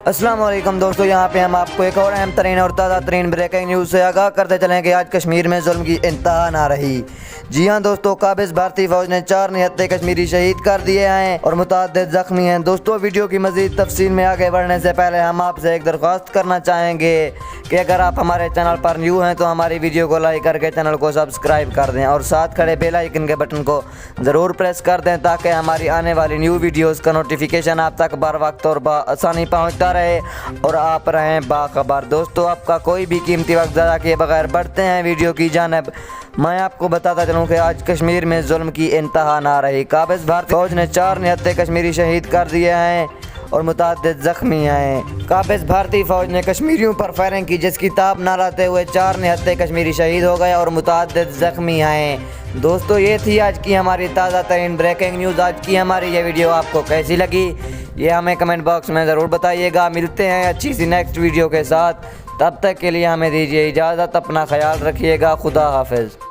अस्सलाम वालेकुम दोस्तों, यहाँ पे हम आपको एक और अहम तरीन और ताज़ा तरीन ब्रेकिंग न्यूज़ से आगाह करते चलें कि आज कश्मीर में जुल्म की इंतहा ना रही। जी हाँ दोस्तों, काबिज भारतीय फौज ने 4 निहत्ते कश्मीरी शहीद कर दिए हैं और मुतअद्दिद जख्मी हैं। दोस्तों, वीडियो की मज़ीद तफसील में आगे बढ़ने से पहले हम आपसे एक दरख्वास्त करना चाहेंगे कि अगर आप हमारे चैनल पर न्यू हैं तो हमारी वीडियो को लाइक करके चैनल को सब्सक्राइब कर दें और साथ खड़े बेल आइकन के बटन को ज़रूर प्रेस कर दें ताकि हमारी आने वाली न्यू वीडियोज़ का नोटिफिकेशन आप तक बर वक्त और आसानी पहुँचता रहे और आप रहें बाखबर। दोस्तों, आपका कोई भी कीमती वक्त ज़्यादा किए बगैर बढ़ते हैं वीडियो की जानिब। मैं आपको बताता चलूँ कि आज कश्मीर में जुल्म की इंतहा ना रही। काबिज भारतीय फौज ने 4 निहत्ते कश्मीरी शहीद कर दिए हैं और मुतअद्दिद जख्मी हैं। काबिज भारतीय फौज ने कश्मीरियों पर फायरिंग की जिसकी ताब न लाते हुए 4 निहत्ते कश्मीरी शहीद हो गए और मुतअद्दिद जख्मी हैं। दोस्तों, ये थी आज की हमारी ताज़ा तरीन ब्रेकिंग न्यूज़। आज की हमारी ये वीडियो आपको कैसी लगी ये हमें कमेंट बॉक्स में ज़रूर बताइएगा। मिलते हैं अच्छी सी नेक्स्ट वीडियो के साथ, तब तक के लिए हमें दीजिए इजाज़त। अपना ख्याल रखिएगा। खुदा हाफिज़।